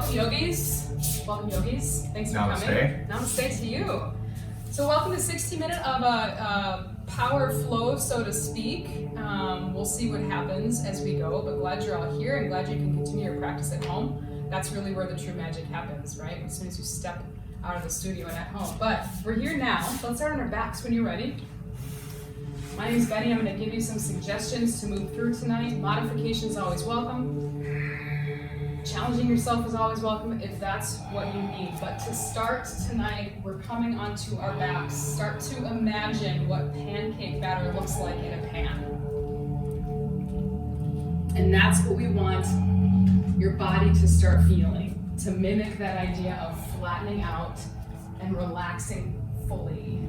welcome yogis. Welcome yogis. Thanks for coming. Namaste to you. So welcome to 60 minutes of a power flow, so to speak. We'll see what happens as we go, but glad you're all here and glad you can continue your practice at home. That's really where the true magic happens, right? As soon as you step out of the studio and at home. But we're here now, so let's start on our backs when you're ready. My name is Beni. I'm going to give you some suggestions to move through tonight. Modification is always welcome. Challenging yourself is always welcome if that's what you need. But to start tonight, we're coming onto our backs. Start to imagine what pancake batter looks like in a pan. And that's what we want your body to start feeling, to mimic that idea of flattening out and relaxing fully.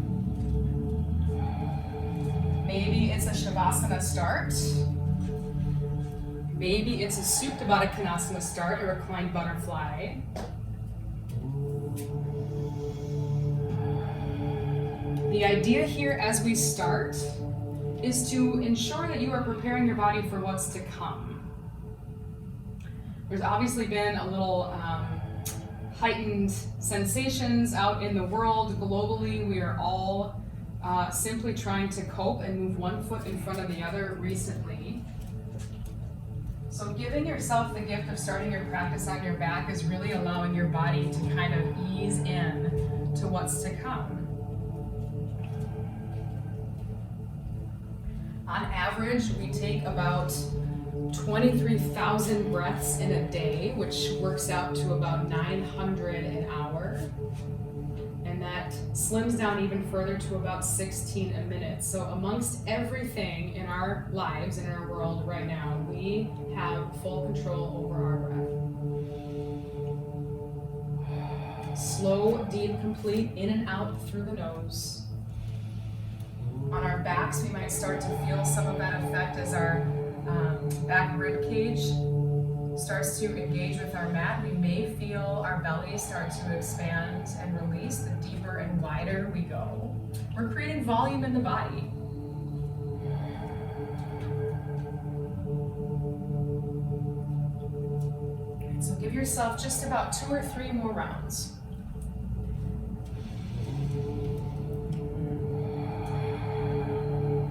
Maybe it's a Shavasana start. Maybe it's a Supta Baddha Konasana start, a reclined butterfly. The idea here as we start is to ensure that you are preparing your body for what's to come. There's obviously been a little heightened sensations out in the world. Globally, we are all simply trying to cope and move one foot in front of the other recently. So giving yourself the gift of starting your practice on your back is really allowing your body to kind of ease in to what's to come. On average, we take about 23,000 breaths in a day, which works out to about 900 an hour. And that slims down even further to about 16 a minute. So amongst everything in our lives, in our world right now, we have full control over our breath. Slow, deep, complete, in and out through the nose. On our backs, we might start to feel some of that effect as our back rib cage starts to engage with our mat. We may feel our belly start to expand and release. The deeper and wider we go, we're creating volume in the body. So give yourself just about 2 or 3 more rounds.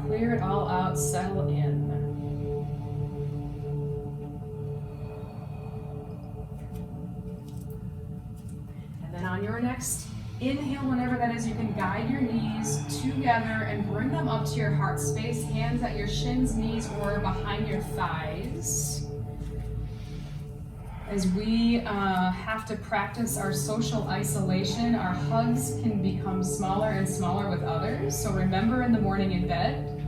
Clear it all out, settle in. On your next inhale, whenever that is, you can guide your knees together and bring them up to your heart space, hands at your shins, knees, or behind your thighs. As we have to practice our social isolation, our hugs can become smaller and smaller with others. So remember, in the morning in bed,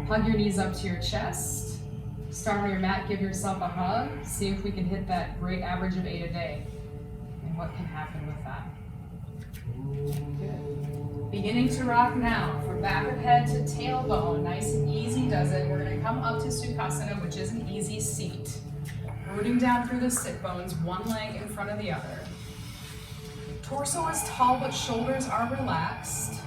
hug your knees up to your chest. Start on your mat, give yourself a hug. See if we can hit that great average of 8 a day. And what can happen with that. Good. Beginning to rock now, from back of head to tailbone. Nice and easy does it. We're going to come up to Sukhasana, which is an easy seat. Rooting down through the sit bones, one leg in front of the other. Torso is tall, but shoulders are relaxed.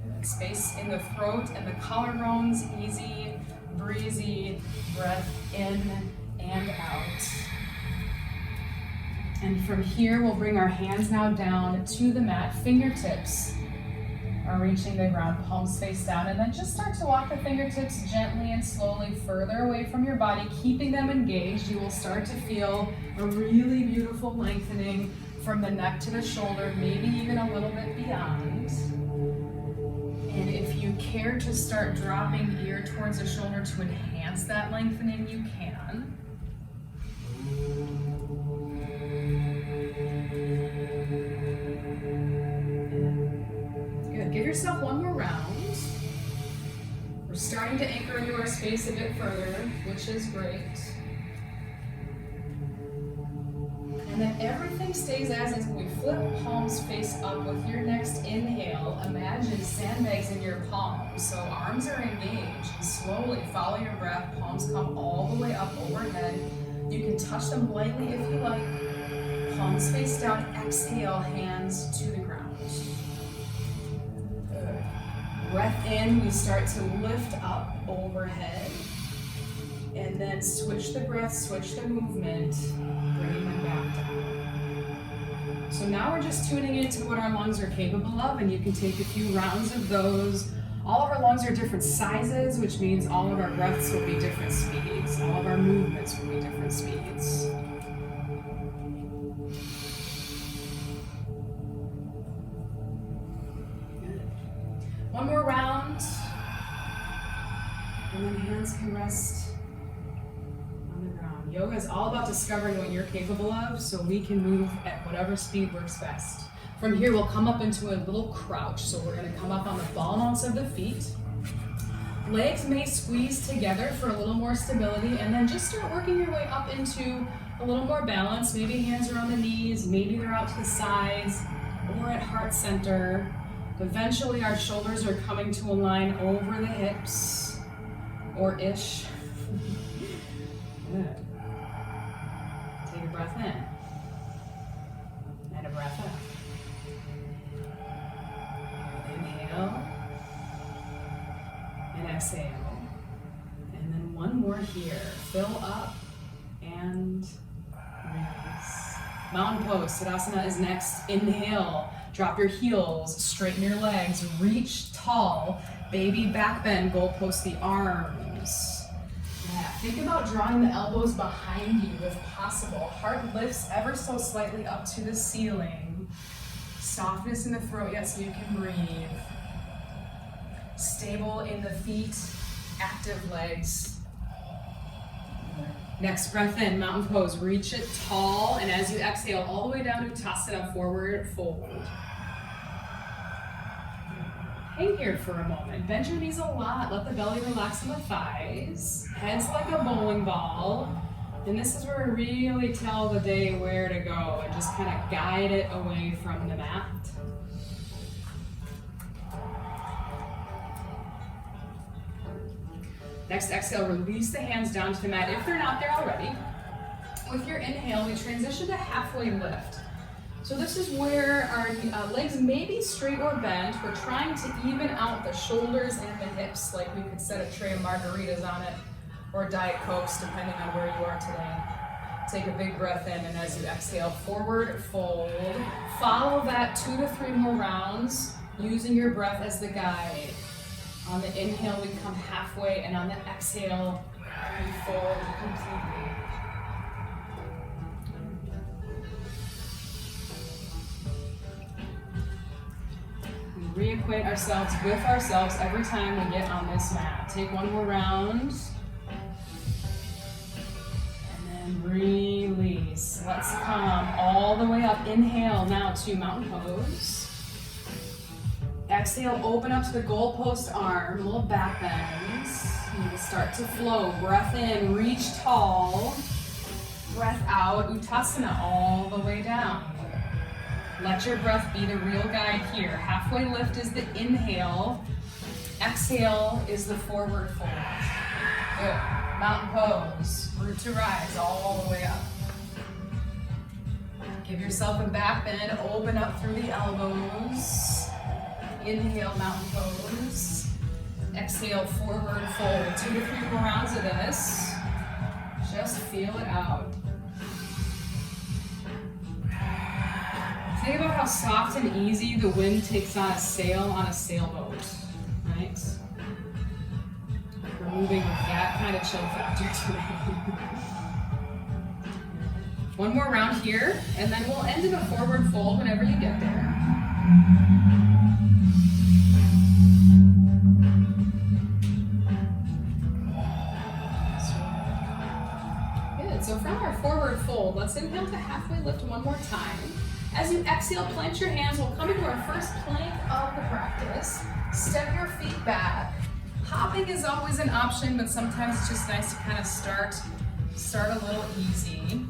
Good. Space in the throat and the collarbones, easy, breezy, breath in and out. And from here, we'll bring our hands now down to the mat. Fingertips are reaching the ground, palms face down, and then just start to walk the fingertips gently and slowly further away from your body, keeping them engaged. You will start to feel a really beautiful lengthening from the neck to the shoulder, maybe even a little bit beyond. And if you care to start dropping ear towards the shoulder to enhance that lengthening, you can. Good. Give yourself one more round. We're starting to anchor into our space a bit further, which is great. And then everything stays as is. We flip palms face up with your next inhale. Imagine sandbags in your palms. So arms are engaged. And slowly follow your breath. Palms come all the way up overhead. You can touch them lightly if you like. Palms face down. Exhale, hands to the ground. Good. Breath in, we start to lift up overhead. And then switch the breath, switch the movement, bringing them back down. So now we're just tuning into what our lungs are capable of, and you can take a few rounds of those. All of our lungs are different sizes, which means all of our breaths will be different speeds. All of our movements will be different speeds. Good. One more round. And then hands can rest on the ground. Yoga is all about discovering what you're capable of so we can move at whatever speed works best. From here, we'll come up into a little crouch. So we're gonna come up on the ball mounts of the feet. Legs may squeeze together for a little more stability, and then just start working your way up into a little more balance. Maybe hands are on the knees, maybe they're out to the sides, or at heart center. Eventually, our shoulders are coming to a line over the hips, or ish. Good. Take a breath in, and a breath out. Inhale, and exhale. And then one more here. Fill up and release. Mountain pose, Tadasana is next. Inhale, drop your heels, straighten your legs, reach tall, baby back bend, goalpost the arms. Yeah, think about drawing the elbows behind you if possible. Heart lifts ever so slightly up to the ceiling. Softness in the throat, yes, you can breathe. Stable in the feet, active legs. Next breath in, mountain pose. Reach it tall, and as you exhale, all the way down to Uttasana, forward fold. Hang here for a moment. Bend your knees a lot. Let the belly relax in the thighs. Head's like a bowling ball. And this is where we really tell the day where to go and just kind of guide it away from the mat. Next exhale, release the hands down to the mat if they're not there already. With your inhale, we transition to halfway lift. So this is where our legs may be straight or bent. We're trying to even out the shoulders and the hips, like we could set a tray of margaritas on it, or Diet Cokes, depending on where you are today. Take a big breath in, and as you exhale, forward fold. Follow that 2 to 3 more rounds, using your breath as the guide. On the inhale, we come halfway, and on the exhale, we fold completely. We reacquaint ourselves with ourselves every time we get on this mat. Take one more round. Release. Let's come all the way up. Inhale now to mountain pose. Exhale, open up to the goalpost arm, a little back bend. You will start to flow. Breath in, reach tall. Breath out, Uttasana all the way down. Let your breath be the real guide here. Halfway lift is the inhale. Exhale is the forward fold. Good. Mountain pose, root to rise, all the way up. Give yourself a back bend, open up through the elbows. Inhale, mountain pose. Exhale, forward fold. 2 to 3 more rounds of this. Just feel it out. Think about how soft and easy the wind takes on a sail on a sailboat, right? Moving with that kind of chill factor today. One more round here, and then we'll end in a forward fold whenever you get there. Good, so from our forward fold, let's inhale to halfway lift one more time. As you exhale, plant your hands. We'll come into our first plank of the practice. Step your feet back. Hopping is always an option, but sometimes it's just nice to kind of start a little easy.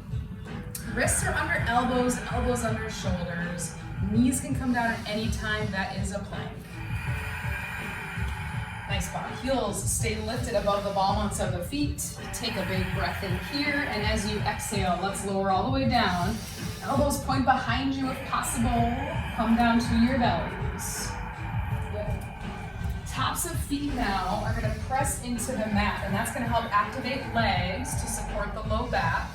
Wrists are under elbows, elbows under shoulders. Knees can come down at any time. That is a plank. Nice body. Heels stay lifted above the ball mounts of the feet. Take a big breath in here, and as you exhale, let's lower all the way down. Elbows point behind you if possible. Come down to your bellies. Good. Top tops of feet now are going to press into the mat, and that's going to help activate legs to support the low back.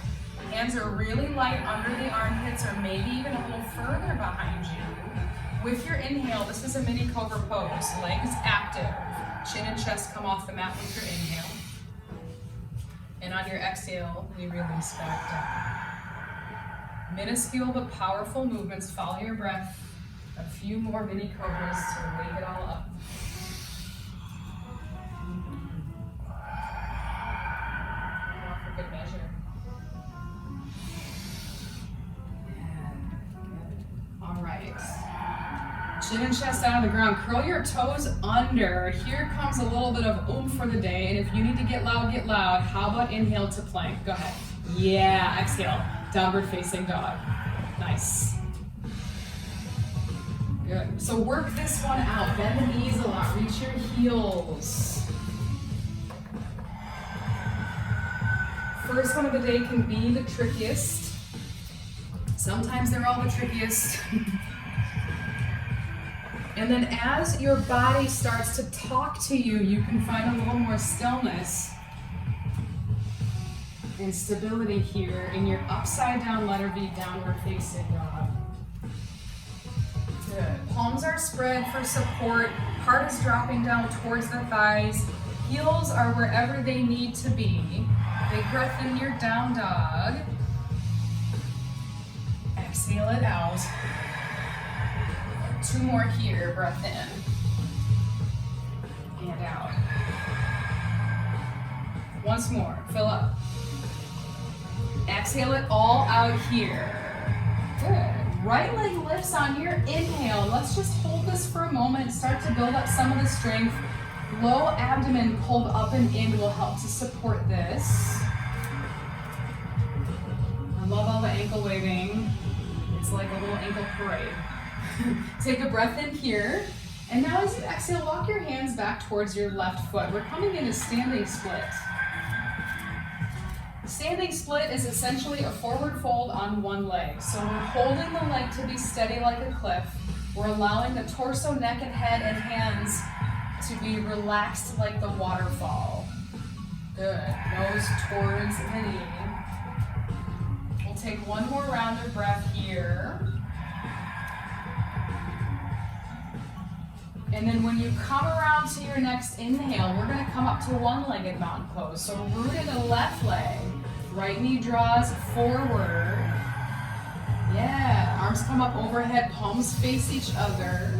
Hands are really light under the armpits or maybe even a little further behind you. With your inhale, this is a mini cobra pose. Legs active. Chin and chest come off the mat with your inhale. And on your exhale, we release back down. Minuscule but powerful movements. Follow your breath. A few more mini cobras to wake it all up. For good measure. All right. Chin and chest out of the ground. Curl your toes under. Here comes a little bit of oomph for the day. And if you need to get loud, get loud. How about inhale to plank? Go ahead. Yeah, exhale. Downward facing dog. Nice. Good. So work this one out. Bend the knees a lot. Reach your heels. First one of the day can be the trickiest. Sometimes they're all the trickiest. And then as your body starts to talk to you, you can find a little more stillness and stability here in your upside down letter V, downward facing dog. Good. Palms are spread for support. Heart is dropping down towards the thighs. Heels are wherever they need to be. Big breath in your down dog. Exhale it out. 2 more here. Breath in. And out. Once more. Fill up. Exhale it all out here. Good. Right leg lifts on your inhale. Let's just hold this for a moment. Start to build up some of the strength. Low abdomen pulled up and in will help to support this. I love all the ankle waving. It's like a little ankle parade. Take a breath in here. And now as you exhale, walk your hands back towards your left foot. We're coming into standing split. Standing split is essentially a forward fold on one leg. So we're holding the leg to be steady like a cliff. We're allowing the torso, neck, and head and hands to be relaxed like the waterfall. Good. Nose towards the knee. We'll take one more round of breath here. And then when you come around to your next inhale, we're going to come up to one-legged mountain pose. So root in the left leg. Right knee draws forward. Yeah, arms come up overhead, palms face each other.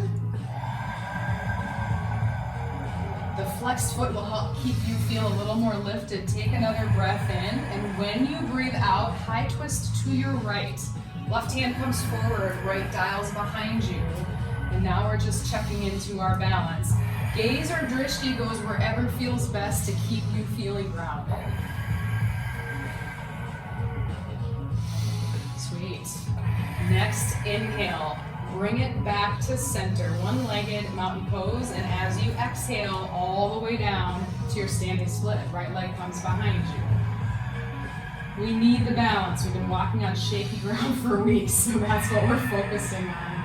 The flexed foot will help keep you feel a little more lifted. Take another breath in, and when you breathe out, high twist to your right. Left hand comes forward, right dial's behind you. And now we're just checking into our balance. Gaze or drishti goes wherever feels best to keep you feeling grounded. Sweet. Next inhale, bring it back to center. One-legged mountain pose, and as you exhale all the way down to your standing split, right leg comes behind you. We need the balance. We've been walking on shaky ground for weeks, so that's what we're focusing on.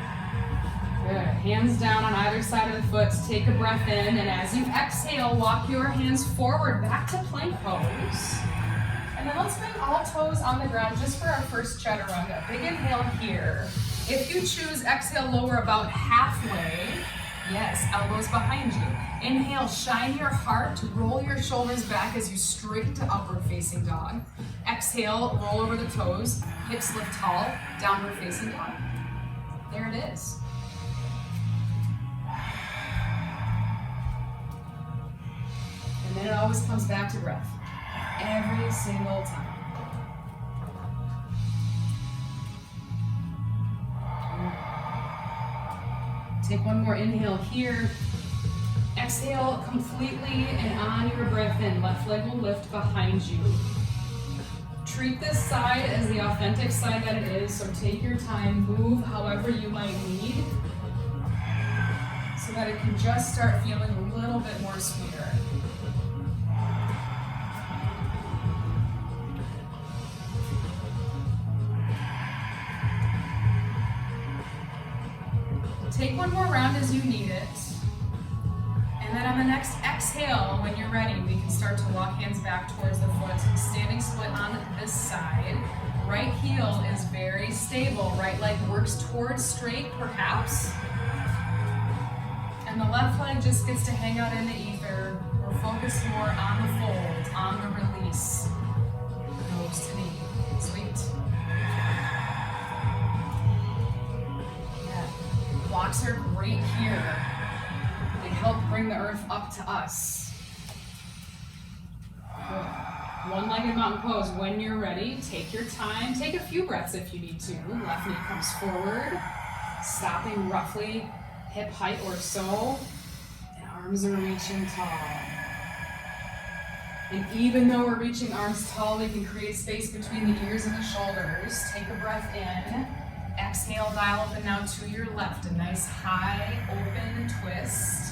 Good. Hands down on either side of the foot. Take a breath in, and as you exhale, walk your hands forward back to plank pose. And then let's bring all toes on the ground just for our first chaturanga. Big inhale here. If you choose, exhale, lower about halfway. Yes, elbows behind you. Inhale, shine your heart, roll your shoulders back as you straighten to upward facing dog. Exhale, roll over the toes, hips lift tall, downward facing dog. There it is. And then it always comes back to breath. Every single time. Take one more inhale here. Exhale completely and on your breath in. Left leg will lift behind you. Treat this side as the authentic side that it is, so take your time, move however you might need, so that it can just start feeling a little bit more sweeter. Take one more round as you need it. And then on the exhale, when you're ready, we can start to walk hands back towards the foot. Standing split on this side. Right heel is very stable. Right leg works towards straight, perhaps. And the left leg just gets to hang out in the ether. We're focused more on the fold, on the release. Nose to knee. Sweet. Yeah. Blocks are great here. They help bring the earth up to us. Good. One-legged mountain pose. When you're ready, take your time. Take a few breaths if you need to. Left knee comes forward, stopping roughly hip height or so. And arms are reaching tall. And even though we're reaching arms tall, we can create space between the ears and the shoulders. Take a breath in. Exhale, dial up and now to your left. A nice high, open twist.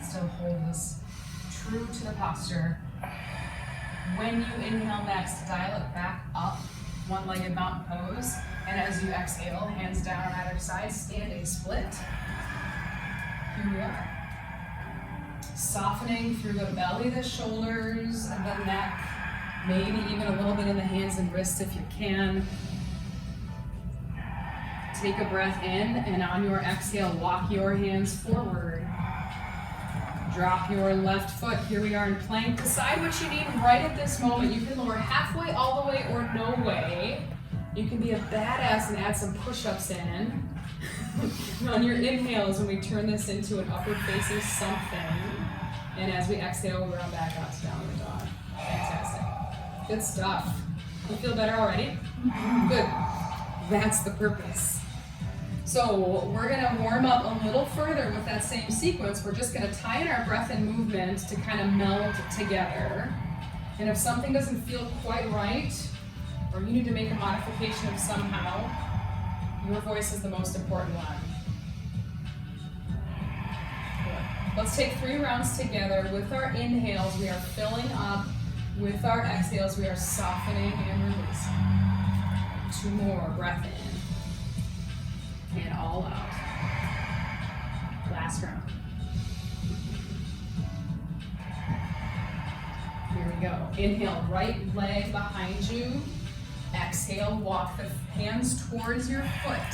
Still hold this true to the posture. When you inhale next, dial it back up, one-legged mountain pose. And as you exhale, hands down on either side, standing split. Here we are. Softening through the belly, the shoulders, and the neck. Maybe even a little bit in the hands and wrists if you can. Take a breath in, and on your exhale, walk your hands forward. Drop your left foot. Here we are in plank. Decide what you need right at this moment. You can lower halfway, all the way, or no way. You can be a badass and add some push-ups in. On your inhales, when we turn this into an upward facing something. And as we exhale, we run back up to downward dog. Fantastic. Good stuff. You feel better already? Good. That's the purpose. So we're gonna warm up a little further with that same sequence. We're just gonna tie in our breath and movement to kind of meld together. And if something doesn't feel quite right, or you need to make a modification of somehow, your voice is the most important one. Good. Let's take 3 rounds together. With our inhales, we are filling up. With our exhales, we are softening and releasing. 2 more, breath in. And all out. Last round. Here we go. Inhale, right leg behind you. Exhale, walk the hands towards your foot.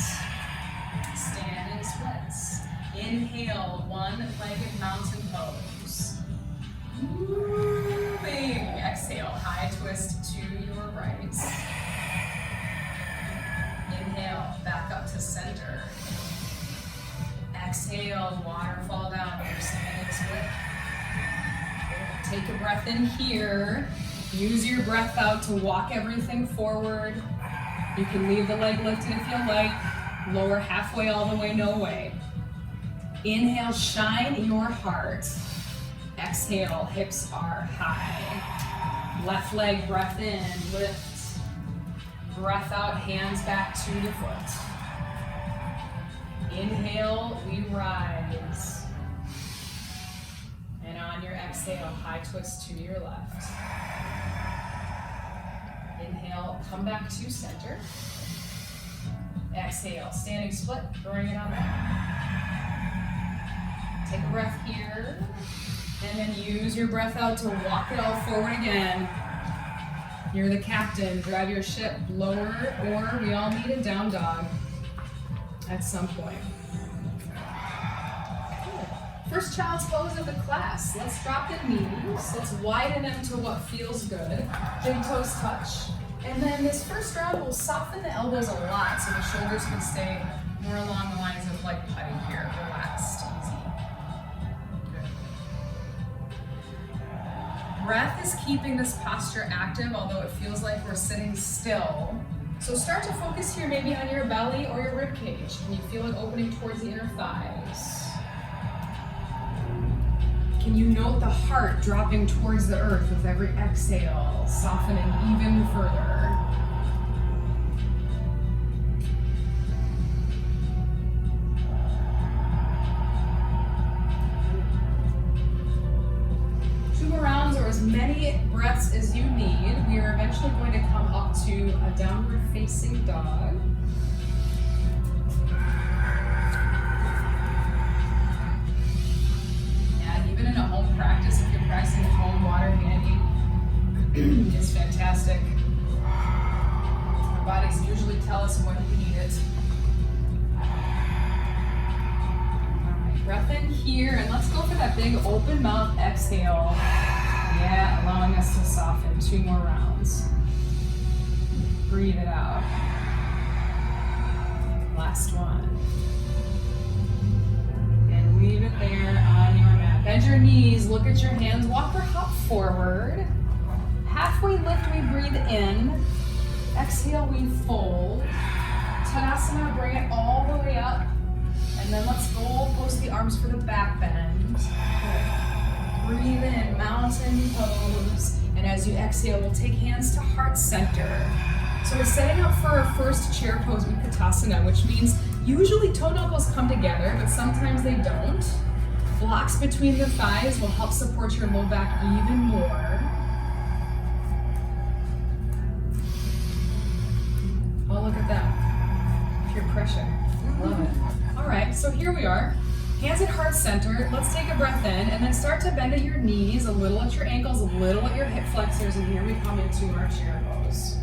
Standing splits. Inhale, one-legged mountain pose. Moving. Exhale, high twist to your right. Inhale, back up to center. Exhale, waterfall down, your standing split. Take a breath in here. Use your breath out to walk everything forward. You can leave the leg lifted if you like. Lower halfway, all the way, no way. Inhale, shine your heart. Exhale, hips are high. Left leg, breath in, lift. Breath out, hands back to the foot. Inhale, we rise. And on your exhale, high twist to your left. Inhale, come back to center. Exhale, standing split, bring it on back. Take a breath here. And then use your breath out to walk it all forward again. You're the captain. Drive your ship lower, or we all need a down dog at some point. First child's pose of the class. Let's drop the knees. Let's widen them to what feels good. Big toes touch. And then this first round, we'll soften the elbows a lot so the shoulders can stay more along the lines of like putting here. Relaxed, easy. Good. Breath is keeping this posture active, although it feels like we're sitting still. So start to focus here maybe on your belly or your rib cage. Can you feel it opening towards the inner thighs? Can you note the heart dropping towards the earth with every exhale, softening even further? 2 more rounds, or as many breaths as you need. We are eventually going to come up to a downward facing dog. Yeah, even in a home practice, if you're practicing at home, water handy is fantastic. Our bodies usually tell us when we need it. Alright, breath in here, and let's go for that big open mouth exhale. Yeah, allowing us to soften. 2 more rounds. Breathe it out. Last one. And leave it there on your mat. Bend your knees, look at your hands, walk or hop forward. Halfway lift, we breathe in. Exhale, we fold. Tadasana, bring it all the way up. And then let's go post the arms for the back bend. Good. Breathe in, mountain pose. And as you exhale, we'll take hands to heart center. So we're setting up for our first chair pose, Utkatasana, which means usually toe knuckles come together, but sometimes they don't. Blocks between the thighs will help support your low back even more. Oh, look at that. Pure pressure. Love it. All right, so here we are. Hands at heart center. Let's take a breath in and then start to bend at your knees, a little at your ankles, a little at your hip flexors, and here we come into our chair pose.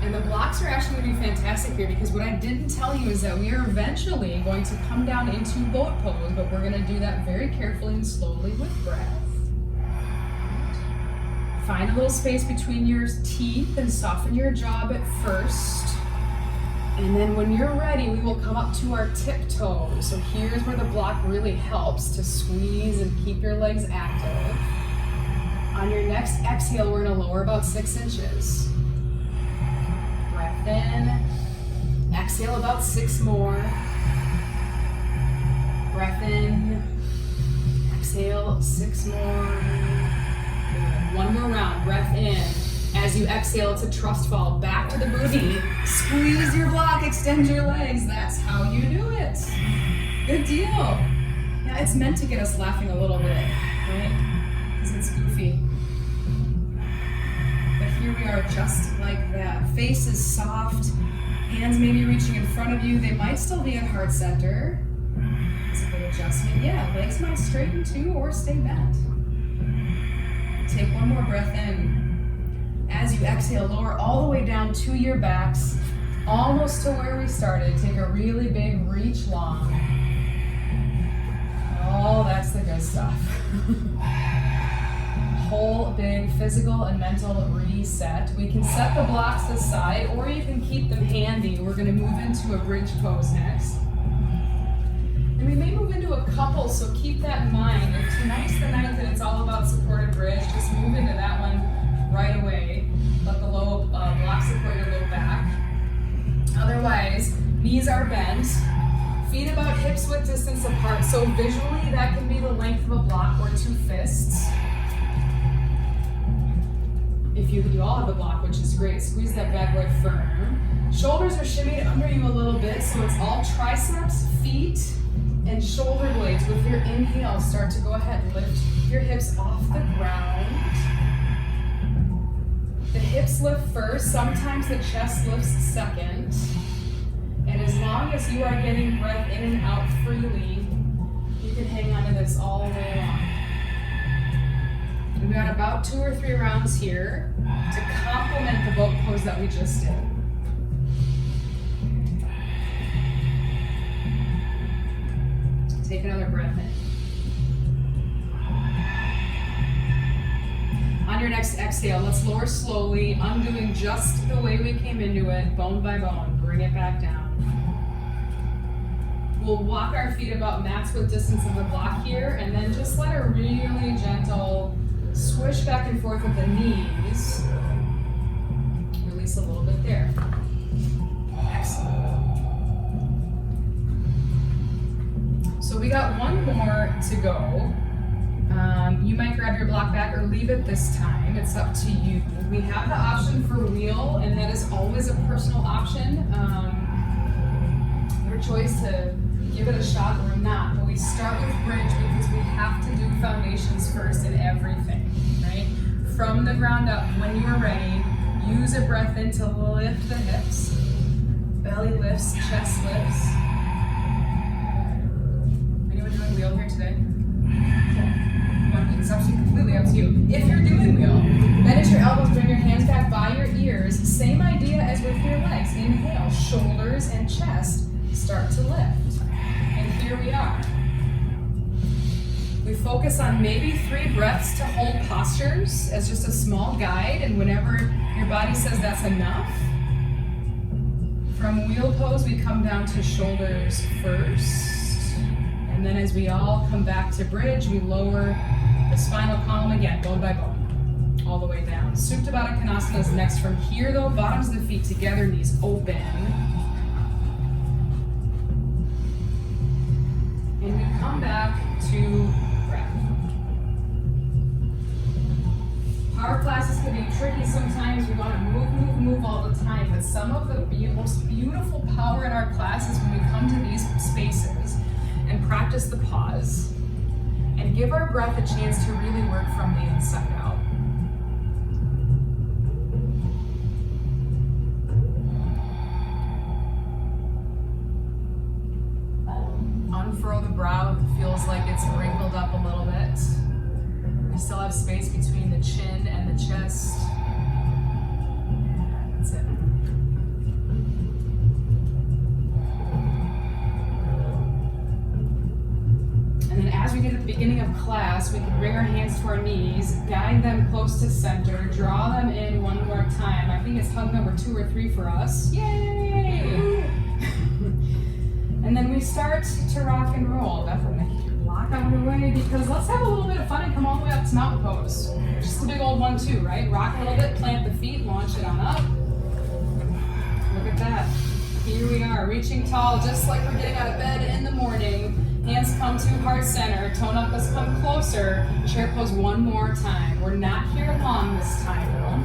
And the blocks are actually going to be fantastic here because what I didn't tell you is that we are eventually going to come down into boat pose, but we're going to do that very carefully and slowly with breath. Find a little space between your teeth and soften your jaw at first. And then when you're ready, we will come up to our tiptoes. So here's where the block really helps to squeeze and keep your legs active. On your next exhale, we're going to lower about 6 inches. Breath in. Exhale about 6 more. Breath in. Exhale 6 more. Good. 1 more round. Breath in. As you exhale, it's a trust fall back to the booty. Squeeze your block, extend your legs. That's how you do it. Good deal. Yeah, it's meant to get us laughing a little bit, right? Because it's goofy. But here we are just like that. Face is soft. Hands may be reaching in front of you. They might still be at heart center. It's a good adjustment. Yeah, legs might straighten too or stay bent. Take 1 more breath in. As you exhale, lower all the way down to your backs, almost to where we started. Take a really big reach long. Oh, that's the good stuff. Whole big physical and mental reset. We can set the blocks aside or you can keep them handy. We're going to move into a bridge pose next. And we may move into a couple, so keep that in mind. If tonight's the night that it's all about supported bridge, just move into that one right away. Let the low block support your low back. Otherwise, knees are bent, feet about hips width distance apart. So visually, that can be the length of a block or 2 fists. If you all have a block, which is great, squeeze that back leg firm. Shoulders are shimmied under you a little bit, so it's all triceps, feet, and shoulder blades. With your inhale, start to go ahead and lift your hips off the ground. The hips lift first, sometimes the chest lifts second. And as long as you are getting breath in and out freely, you can hang on to this all the way along. We've got about 2 or 3 rounds here to complement the boat pose that we just did. Take another breath in. On your next exhale, let's lower slowly, undoing just the way we came into it, bone by bone. Bring it back down. We'll walk our feet about max width distance of the block here, and then just let a really gentle swish back and forth with the knees. Release a little bit there. Excellent. So we got 1 more to go. You might grab your block back or leave it this time. It's up to you. We have the option for wheel, and that is always a personal option. Your choice to give it a shot or not. But we start with bridge because we have to do foundations first in everything, right? From the ground up, when you're ready, Use a breath in to lift the hips. Belly lifts, chest lifts. Anyone doing wheel here today? It's actually completely up to you. If you're doing wheel, bend at your elbows, bring your hands back by your ears. Same idea as with your legs. Inhale, shoulders and chest start to lift. And here we are. We focus on maybe 3 breaths to hold postures as just a small guide, and whenever your body says that's enough, from wheel pose we come down to shoulders first, and then as we all come back to bridge, we lower the spinal column again, bone by bone, all the way down. Supta Baddha Konasana is next. From here though, bottoms of the feet together, knees open. And we come back to breath. Power classes can be tricky sometimes. We want to move all the time. But some of the most beautiful power in our class is when we come to these spaces and practice the pause and give our breath a chance to really work from the inside out. Unfurl the brow if it feels like it's wrinkled up a little bit. We still have space between the chin and the chest. That's it. And then as we did at the beginning of class, we can bring our hands to our knees, guide them close to center, draw them in one more time. I think it's hug number 2 or 3 for us. Yay! And then we start to rock and roll. Definitely lock out of the way, because let's have a little bit of fun and come all the way up to mountain pose. Just a big old 1-2, right? Rock a little bit, plant the feet, launch it on up. Look at that. Here we are, reaching tall, just like we're getting out of bed in the morning. Hands come to heart center, toe knuckles come closer. Chair pose one more time. We're not here long this time though.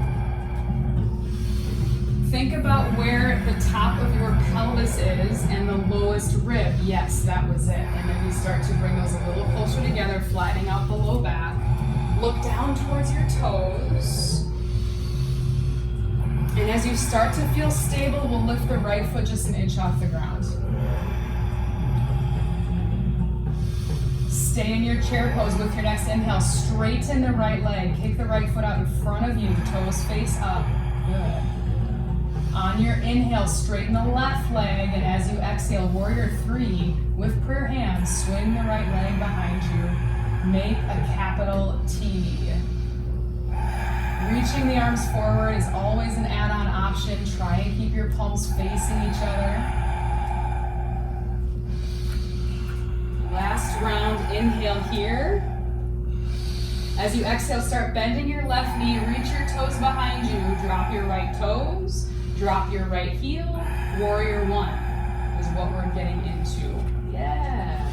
Think about where the top of your pelvis is and the lowest rib. Yes, that was it. And then we start to bring those a little closer together, flattening out the low back. Look down towards your toes. And as you start to feel stable, we'll lift the right foot just an inch off the ground. Stay in your chair pose with your next inhale. Straighten the right leg. Kick the right foot out in front of you. Toes face up. Good. On your inhale, straighten the left leg, and as you exhale, warrior 3, with prayer hands, swing the right leg behind you. Make a capital T. Reaching the arms forward is always an add-on option. Try and keep your palms facing each other. Last round, inhale here. As you exhale, start bending your left knee, reach your toes behind you, drop your right toes. Drop your right heel. Warrior 1 is what we're getting into. Yeah.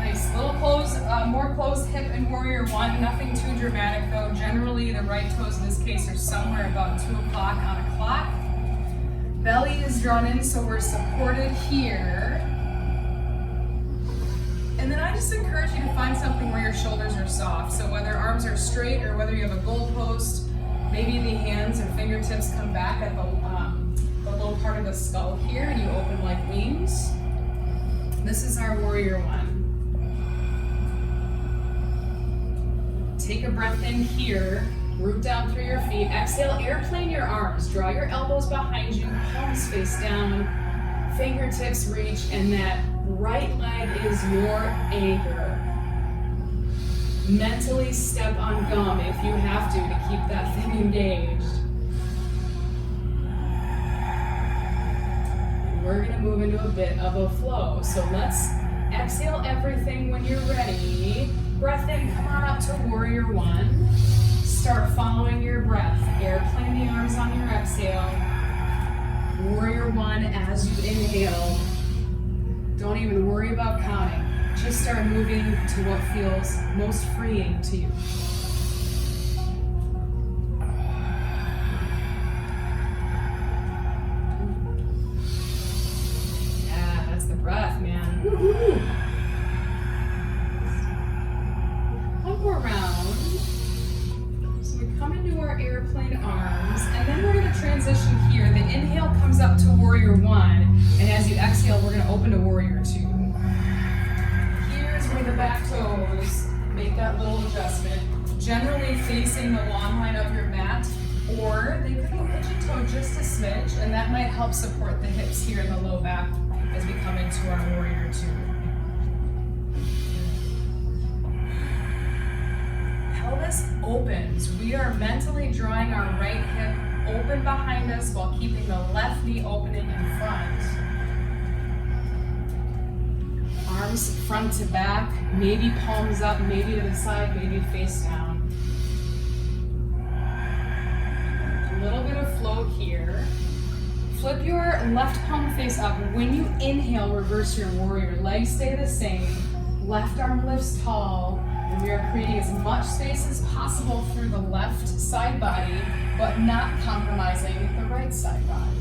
Nice. Little close, more closed hip in Warrior 1. Nothing too dramatic though. Generally, the right toes in this case are somewhere about 2 o'clock on a clock. Belly is drawn in, so we're supported here. And then I just encourage you to find something where your shoulders are soft. So whether arms are straight or whether you have a goalpost, maybe the hands or fingertips come back at the low part of the skull here and you open like wings. This is our Warrior 1. Take a breath in here, root down through your feet. Exhale, airplane your arms. Draw your elbows behind you, palms face down, fingertips reach, and that right leg is your anchor. Mentally step on gum if you have to keep that thing engaged. And we're going to move into a bit of a flow. So let's exhale everything when you're ready. Breath in, come on up to Warrior 1. Start following your breath. Airplane the arms on your exhale. Warrior 1 as you inhale. Don't even worry about counting. Just start moving to what feels most freeing to you. Yeah, that's the breath, man. Woo-hoo. airplane arms, and then we're going to transition here. The inhale comes up to warrior one, and as you exhale, we're going to open to warrior two. Here's where the back toes make that little adjustment, generally facing the long line of your mat, or they could be pigeon-toed just a smidge, and that might help support the hips here in the low back as we come into our warrior two. Pelvis opens. We are mentally drawing our right hip open behind us while keeping the left knee opening in front. Arms front to back, maybe palms up, maybe to the side, maybe face down. A little bit of float here. Flip your left palm face up. When you inhale, reverse your warrior. Legs stay the same. Left arm lifts tall. And we are creating as much space as possible through the left side body, but not compromising the right side body.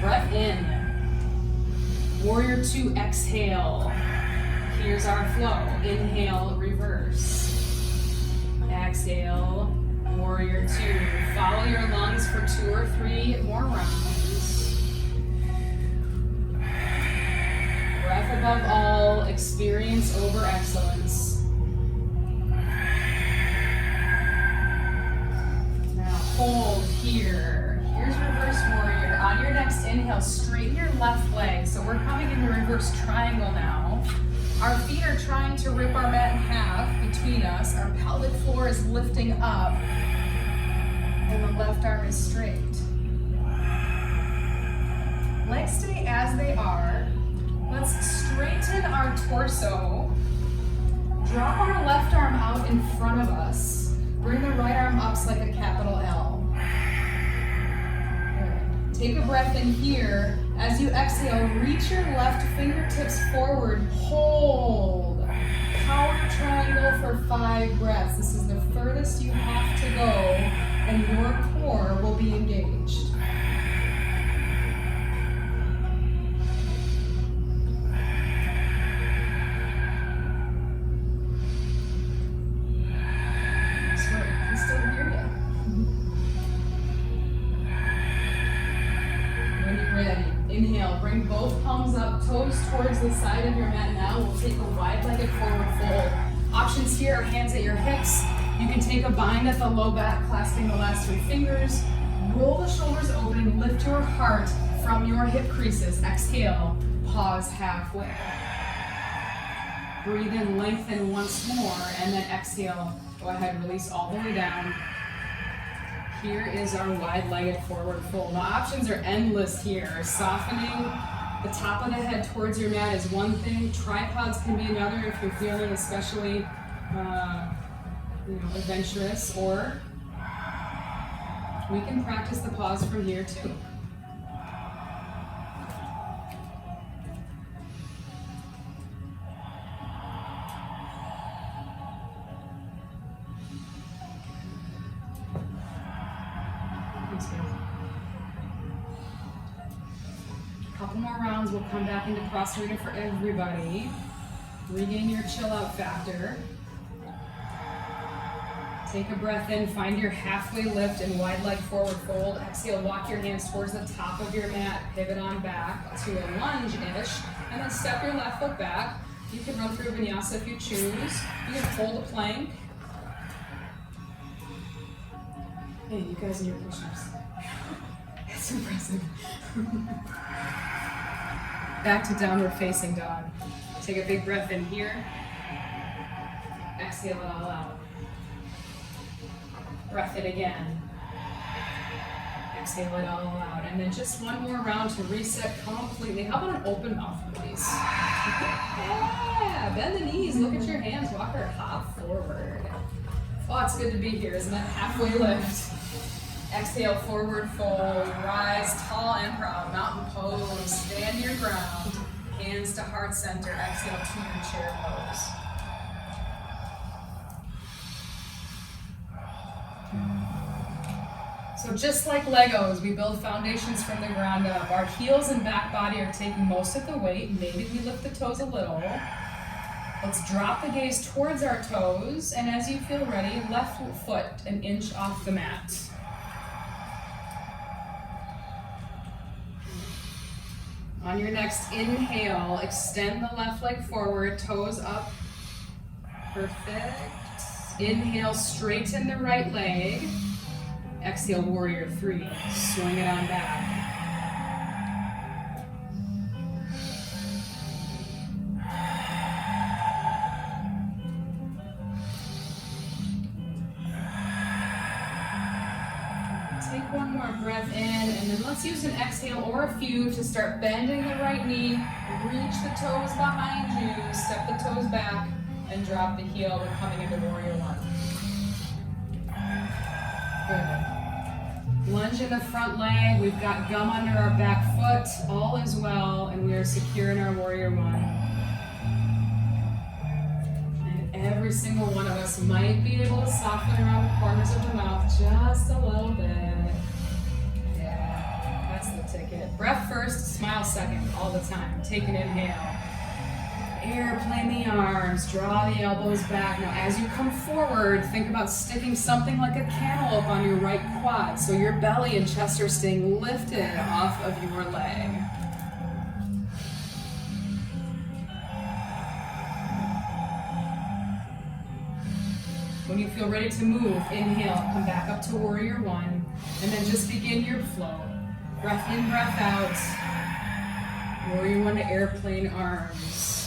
Breath in. Warrior two, exhale. Here's our flow. Inhale, reverse. Exhale, warrior two. Follow your lungs for 2 or 3 more rounds. Breath above all, experience over excellence. Now hold here. Here's reverse warrior. On your next inhale, straighten your left leg. So we're coming into reverse triangle now. Our feet are trying to rip our mat in half between us. Our pelvic floor is lifting up, and the left arm is straight. Legs stay as they are. Let's straighten our torso. Drop our left arm out in front of us. Bring the right arm up like a capital L. Good. Take a breath in here. As you exhale, reach your left fingertips forward. Hold. Power triangle for 5 breaths. This is the furthest you have to go, and your core will be engaged. Inhale, bring both palms up, toes towards the side of your mat now. We'll take a wide-legged forward fold. Options here are hands at your hips. You can take a bind at the low back, clasping the last 3 fingers. Roll the shoulders open, lift your heart from your hip creases. Exhale, pause halfway. Breathe in, lengthen once more, and then exhale. Go ahead, release all the way down. Here is our wide-legged forward fold. The options are endless here. Softening the top of the head towards your mat is one thing. Tripods can be another if you're feeling especially adventurous, or we can practice the pause from here too. Couple more rounds, we'll come back into cross arena for everybody. Regain your chill out factor. Take a breath in, find your halfway lift and wide leg forward fold. Exhale, walk your hands towards the top of your mat, pivot on back to a lunge-ish, and then step your left foot back. You can run through vinyasa if you choose. You can hold a plank. Hey, you guys and your push-ups. That's impressive. Back to downward facing dog. Take a big breath in here. Exhale it all out. Breath it again. Exhale it all out. And then just one more round to reset completely. How about an open mouth, please? Yeah, bend the knees, look at your hands, walk or hop forward. Oh, it's good to be here, isn't it? Halfway lift. Exhale, forward fold, rise tall and proud, mountain pose, stand your ground, hands to heart center, exhale to your chair pose. So just like Legos, we build foundations from the ground up. Our heels and back body are taking most of the weight. Maybe we lift the toes a little. Let's drop the gaze towards our toes, and as you feel ready, left foot an inch off the mat. On your next inhale, extend the left leg forward, toes up. Perfect. Inhale, straighten the right leg. Exhale, warrior three. Swing it on back. Take one more breath in, and then let's use an exhale or a few to start bending the right knee. Reach the toes behind you, step the toes back, and drop the heel. We're coming into warrior one. Good. Lunge in the front leg. We've got gum under our back foot. All is well, and we are secure in our warrior one. And every single one of us might be able to soften around the corners of the mouth just a little bit. Yeah, that's the ticket. Breath first, smile second, all the time. Take an inhale. Airplane the arms, draw the elbows back. Now as you come forward, think about sticking something like a cantaloupe on your right quad so your belly and chest are staying lifted off of your leg. When you feel ready to move, inhale, come back up to warrior one, and then just begin your flow. Breath in, breath out. Warrior one to airplane arms.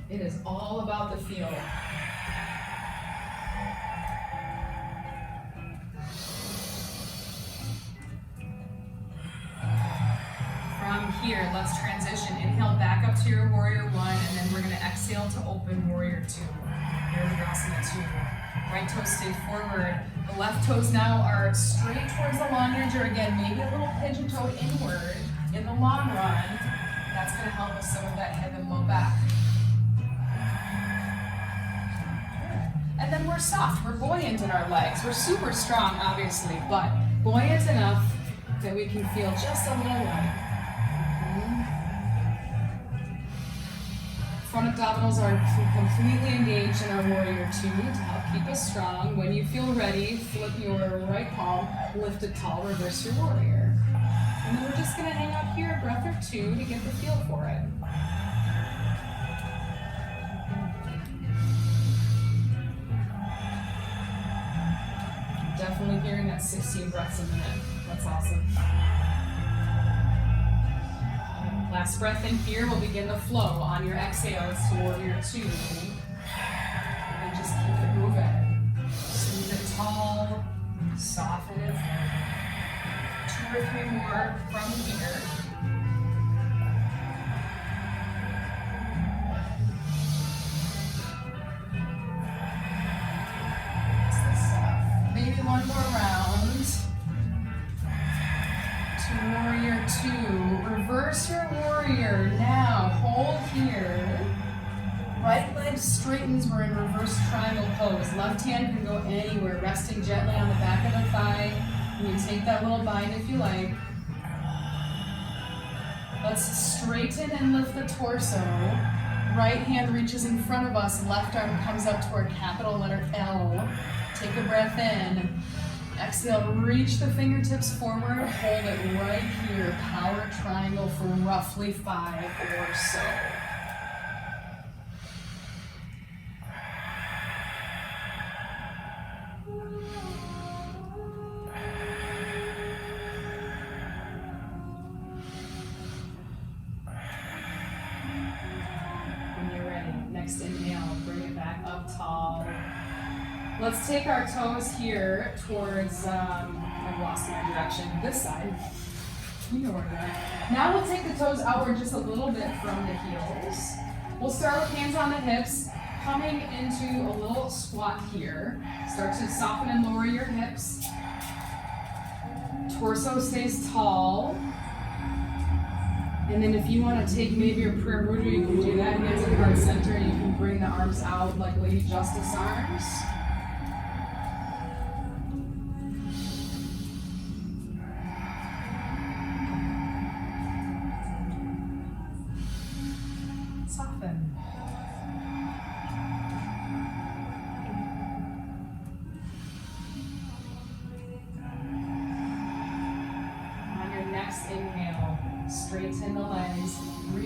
It is all about the feel. From here, let's transition. Inhale back up to your warrior one, and then we're going to exhale to open warrior two. Virabhadrasana two. Right toes stay forward. The left toes now are straight towards the long range, or again, maybe a little pigeon toe inward. In the long run, that's going to help with some of that head and low back. And then we're soft, we're buoyant in our legs. We're super strong, obviously, but buoyant enough that we can feel just a little light. Front abdominals are completely engaged in our warrior two to help keep us strong. When you feel ready, flip your right palm, lift it tall, reverse your warrior. And then we're just gonna hang out here a breath or two to get the feel for it. Definitely hearing that 16 breaths a minute. That's awesome. Last breath in here, we'll begin the flow on your exhales to warrior two. And just keep it moving. Smooth it tall, soften it. 2 or 3 more from here. Maybe one more round. To warrior two. Reverse your warrior. Now hold here. Right leg straightens. We're in reverse triangle pose. Left hand can go anywhere, resting gently on the back of the thigh. You can take that little bind if you like. Let's straighten and lift the torso. Right hand reaches in front of us. Left arm comes up toward capital letter L. Take a breath in. Exhale, reach the fingertips forward. Hold it right here. Power triangle for roughly 5 or so. When you're ready, next inhale, bring it back up tall. Let's take our toes here towards, I've lost my direction, this side. You know where we're at. Now we'll take the toes outward just a little bit from the heels. We'll start with hands on the hips, coming into a little squat here. Start to soften and lower your hips. Torso stays tall. And then if you want to take maybe your prayer mudra, you can do that. Hands at heart center. You can bring the arms out like Lady Justice arms.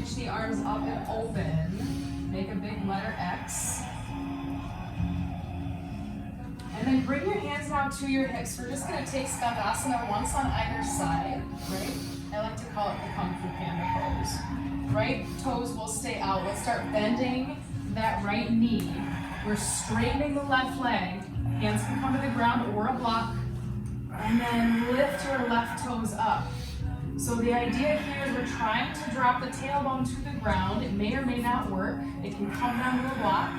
reach the arms up and open. Make a big letter X. And then bring your hands now to your hips. We're just going to take Skandasana once on either side, right? I like to call it the Kung Fu Panda pose. Right toes will stay out. Let's start bending that right knee. We're straightening the left leg. Hands can come to the ground or a block. And then lift your left toes up. So the idea here is we're trying to drop the tailbone to the ground. It may or may not work. It can come down to a block.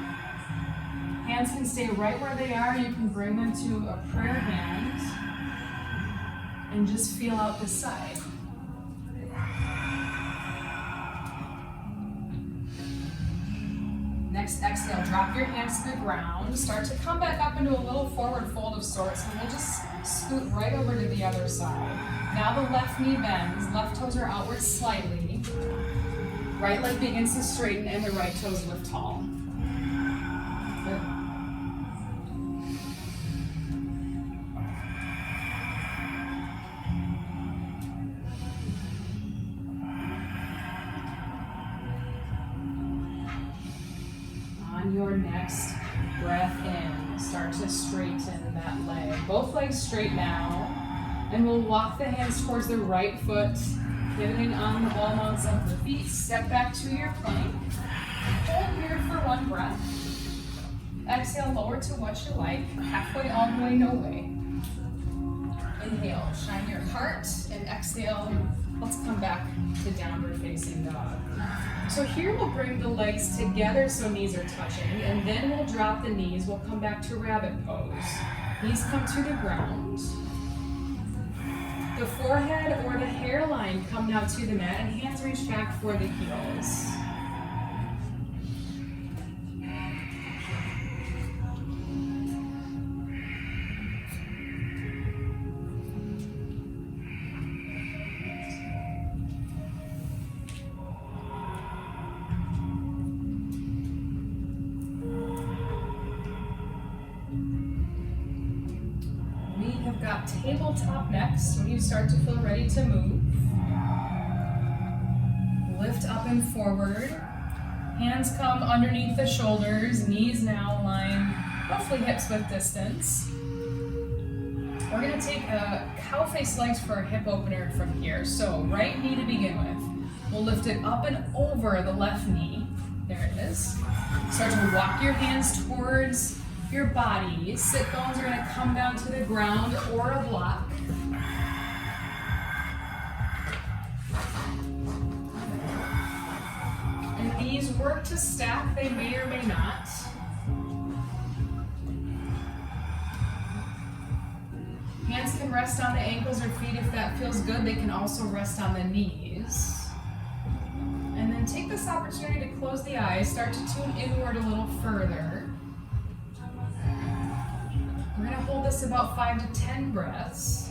Hands can stay right where they are. You can bring them to a prayer hand and just feel out the side. Next exhale, drop your hands to the ground. Start to come back up into a little forward fold of sorts, and we'll just scoot right over to the other side. Now the left knee bends, left toes are outward slightly. Right leg begins to straighten and the right toes lift tall. Good. On your next breath in, start to straighten that leg. Both legs straight now. And we'll walk the hands towards the right foot, pivoting on the ball mounts of the feet. Step back to your plank. Hold here for one breath. Exhale, lower to what you like. Halfway, all the way, no way. Inhale, shine your heart, and exhale. Let's come back to downward facing dog. So here we'll bring the legs together so knees are touching, and then we'll drop the knees. We'll come back to rabbit pose. Knees come to the ground. The forehead or the hairline come now to the mat, and hands reach back for the heels. Got tabletop next. When you start to feel ready to move, lift up and forward. Hands come underneath the shoulders. Knees now align roughly hips width distance. We're going to take a cow face legs for a hip opener from here. So right knee to begin with. We'll lift it up and over the left knee. There it is. Start to walk your hands towards your body. Sit bones are going to come down to the ground or a block. And these work to stack, they may or may not. Hands can rest on the ankles or feet if that feels good. They can also rest on the knees. And then take this opportunity to close the eyes, start to tune inward a little further. We're going to hold this about 5 to 10 breaths.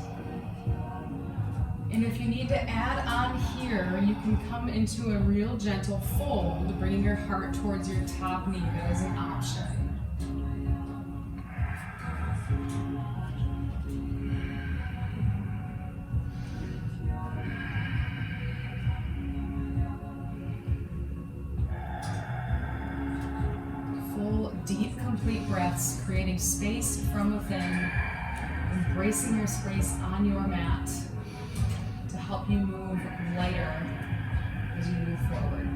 And if you need to add on here, you can come into a real gentle fold, bringing your heart towards your top knee. That is an option. Deep, complete breaths, creating space from within, embracing your space on your mat to help you move lighter as you move forward.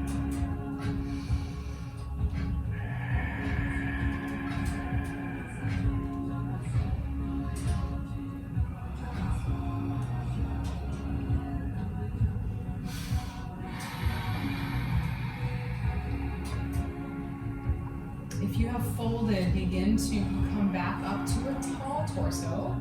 If you have folded, begin to come back up to a tall torso.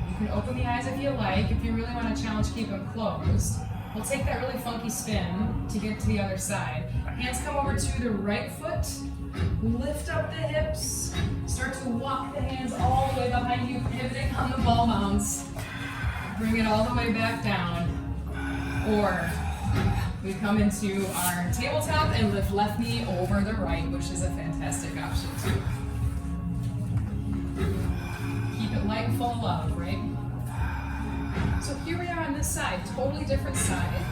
You can open the eyes if you like. If you really want to challenge, keep them closed. We'll take that really funky spin to get to the other side. Hands come over to the right foot. Lift up the hips. Start to walk the hands all the way behind you, pivoting on the ball mounts. Bring it all the way back down. Or we come into our tabletop and lift left knee over the right, which is a fantastic option too. Keep it light and full of love, right? So here we are on this side, totally different side.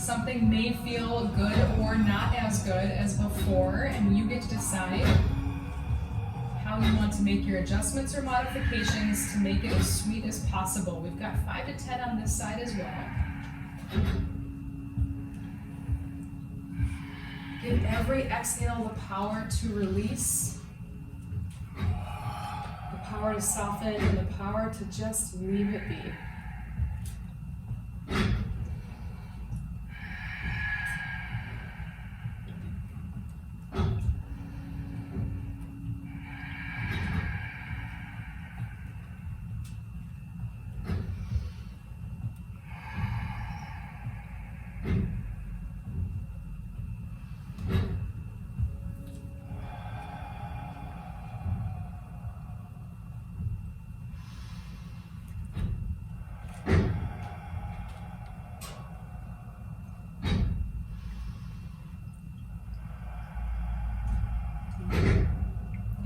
Something may feel good or not as good as before, and you get to decide how you want to make your adjustments or modifications to make it as sweet as possible. We've got 5 to 10 on this side as well. Give every exhale the power to release, the power to soften, and the power to just leave it be.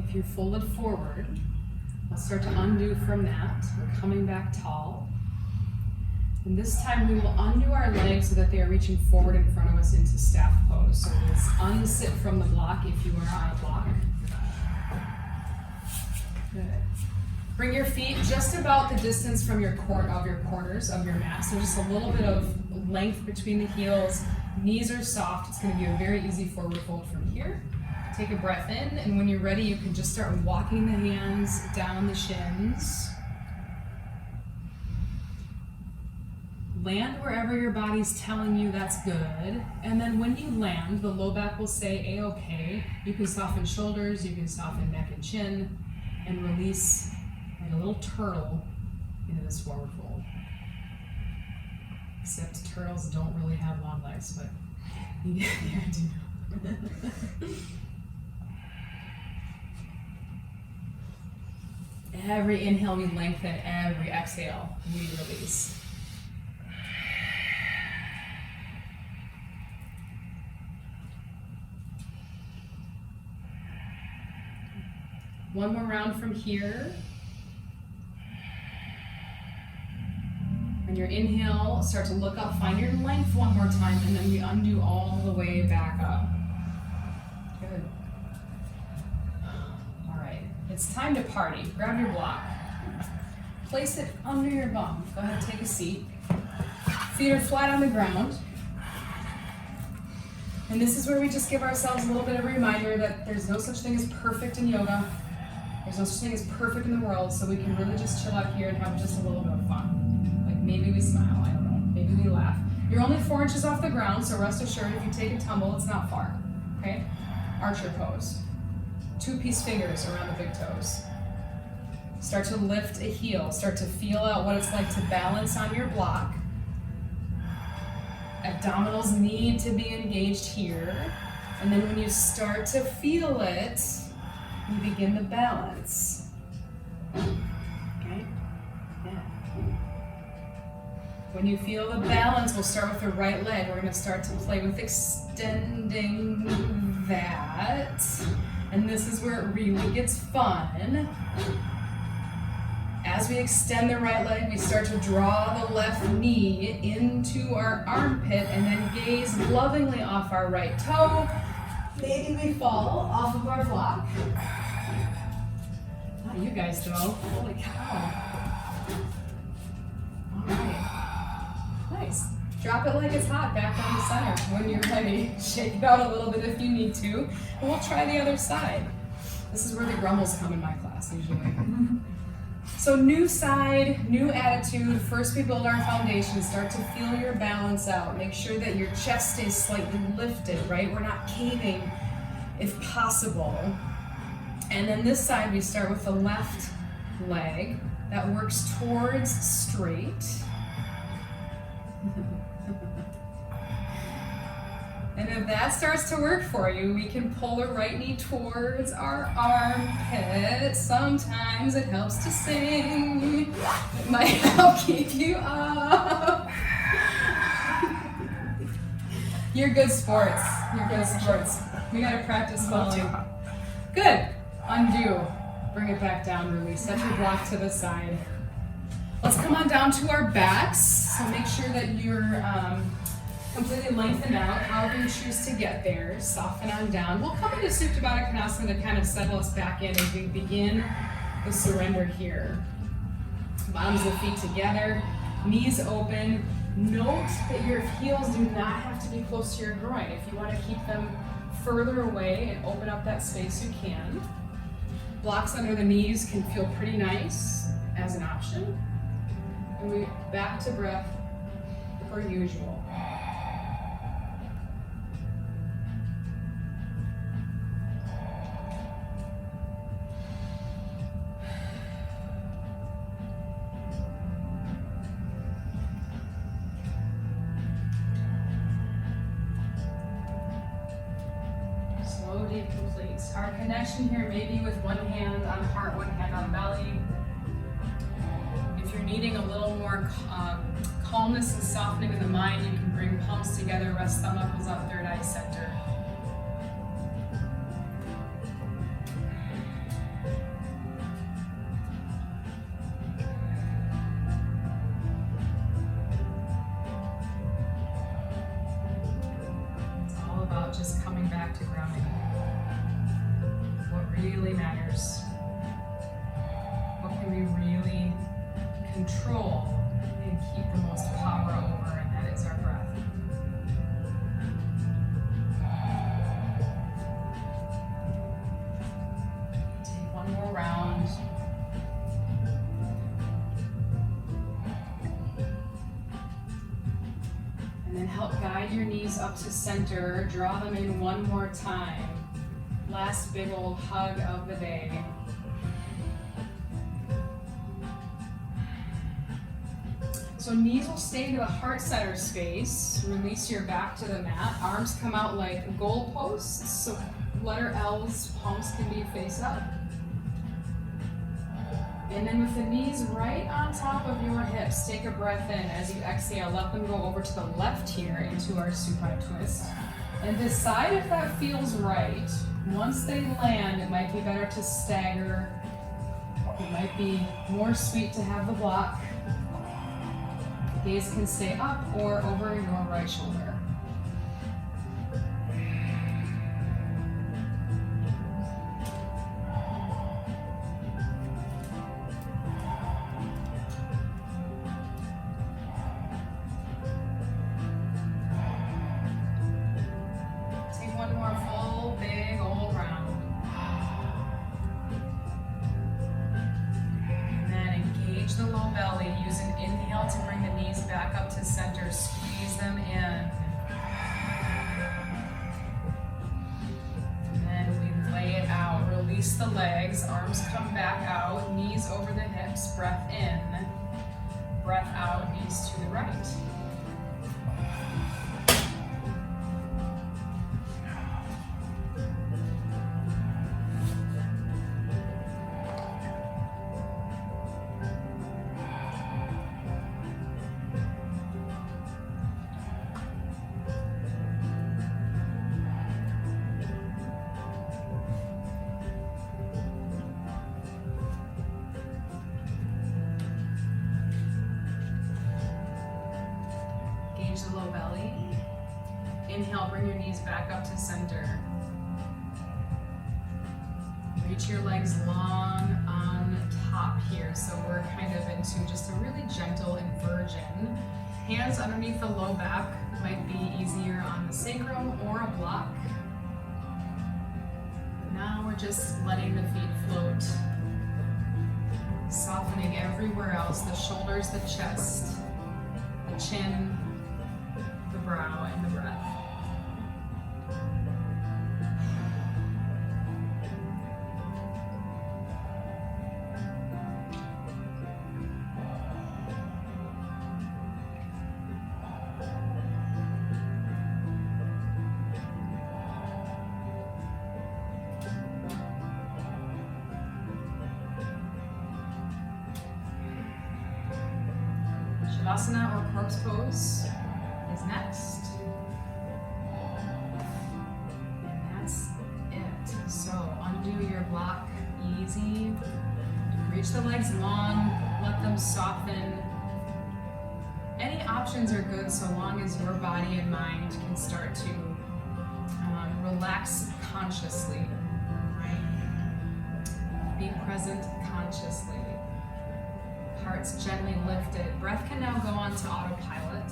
If you're folded forward, let's start to undo from that. We're coming back tall. And this time we will undo our legs so that they are reaching forward in front of us into staff pose. So let's unsit from the block if you are on a block. Good. Bring your feet just about the distance from your corners of your mat. So just a little bit of length between the heels. Knees are soft. It's going to be a very easy forward fold from here. Take a breath in, and when you're ready, you can just start walking the hands down the shins. Land wherever your body's telling you that's good. And then when you land, the low back will say A-okay. You can soften shoulders, you can soften neck and chin, and release like a little turtle into this forward fold. Except turtles don't really have long legs, but yeah, I do. Every inhale we lengthen, every exhale we release. One more round from here. On your inhale, start to look up, find your length one more time, and then we undo all the way back up. Good. It's time to party. Grab your block. Place it under your bum. Go ahead and take a seat. Feet are flat on the ground. And this is where we just give ourselves a little bit of a reminder that there's no such thing as perfect in yoga. There's no such thing as perfect in the world, so we can really just chill out here and have just a little bit of fun. Like maybe we smile, I don't know. Maybe we laugh. You're only 4 inches off the ground, so rest assured if you take a tumble, it's not far. Okay? Archer pose. 2-piece fingers around the big toes. Start to lift a heel. Start to feel out what it's like to balance on your block. Abdominals need to be engaged here. And then when you start to feel it, you begin to balance. Okay? Yeah. When you feel the balance, we'll start with the right leg. We're going to start to play with extending that. And this is where it really gets fun. As we extend the right leg, we start to draw the left knee into our armpit and then gaze lovingly off our right toe. Maybe we fall off of our block. Not you guys though. Holy cow. All right. Nice. Drop it like it's hot back down the center when you're ready. Shake it out a little bit if you need to. And we'll try the other side. This is where the grumbles come in my class usually. So new side, new attitude. First we build our foundation. Start to feel your balance out. Make sure that your chest stays slightly lifted, right? We're not caving if possible. And then this side we start with the left leg that works towards straight. And if that starts to work for you, we can pull the right knee towards our armpit. Sometimes it helps to sing. It might help keep you up. You're good sports. You're good sports. We gotta practice falling. Good. Undo. Bring it back down, release. Set your block to the side. Let's come on down to our backs. So make sure that your completely lengthened out, however you choose to get there. Soften on down. We'll come into Supta Baddha Konasana to kind of settle us back in as we begin the surrender here. Bottoms of the feet together, knees open. Note that your heels do not have to be close to your groin. If you want to keep them further away and open up that space, you can. Blocks under the knees can feel pretty nice as an option. And we back to breath per usual. Slow, deep, complete. Our connection here may be with one hand on heart, one hand on belly. If you're needing a little more calmness and softening in the mind, you can bring palms together, rest thumb knuckles on third eye center. It's all about just coming back to grounding. What really matters. What can we really control and keep the most power over, and that is our breath. Take one more round. And then help guide your knees up to center. Draw them in one more time. Last big old hug of the day. So knees will stay into the heart center space. Release your back to the mat. Arms come out like goalposts. So letter L's, palms can be face up. And then with the knees right on top of your hips, take a breath in. As you exhale, let them go over to the left here into our supine twist. And decide if that feels right. Once they land, it might be better to stagger. It might be more sweet to have the block. Gaze can stay up or over your right shoulder. Take one more full, big old round. And then engage the low belly. Use an inhale to bring the knees back up to center. Squeeze them in. And then we lay it out. Release the legs. Arms come back out. Knees over the hips. Breath in. Breath out. Knees to the right. The low belly. Inhale, bring your knees back up to center. Reach your legs long on top here. So we're kind of into just a really gentle inversion. Hands underneath the low back might be easier on the sacrum or a block. Now we're just letting the feet float. Softening everywhere else, the shoulders, the chest, the chin, the brow, and the breath. Shavasana or corpse pose is next. And that's it. So undo your block, easy. Reach the legs long, let them soften. Any options are good so long as your body and mind can start to relax consciously, right? Be present consciously. Heart's gently lifted. Breath can now go on to autopilot.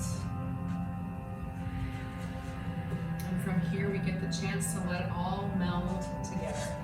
And from here we get the chance to let it all meld together.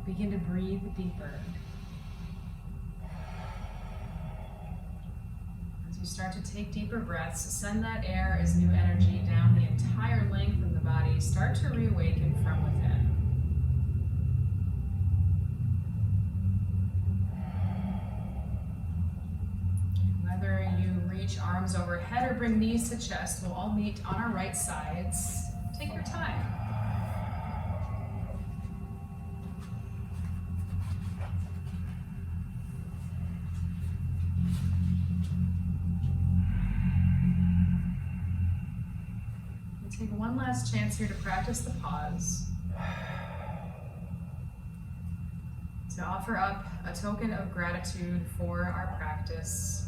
Begin to breathe deeper. As you start to take deeper breaths, send that air as new energy down the entire length of the body. Start to reawaken from within. Whether you reach arms overhead or bring knees to chest, we'll all meet on our right sides. Take your time. Take one last chance here to practice the pause. To offer up a token of gratitude for our practice.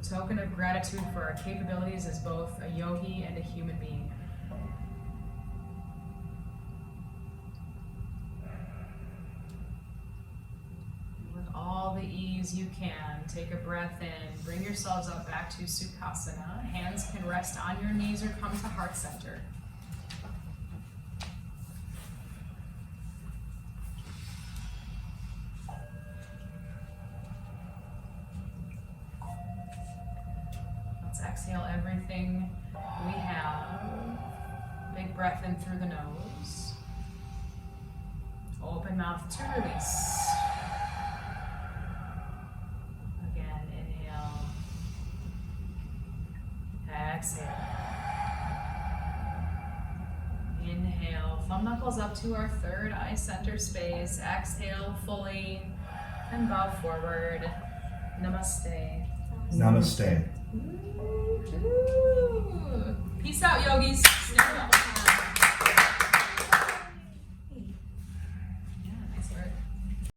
A token of gratitude for our capabilities as both a yogi and a human being. With all the ease you can, take a breath in, bring yourselves up back to Sukhasana. Hands can rest on your knees or come to heart center. Let's exhale everything we have. Big breath in through the nose. Open mouth to release. Exhale. Inhale, thumb knuckles up to our third eye center space. Exhale fully and bow forward. Namaste. Namaste. Peace out, yogis.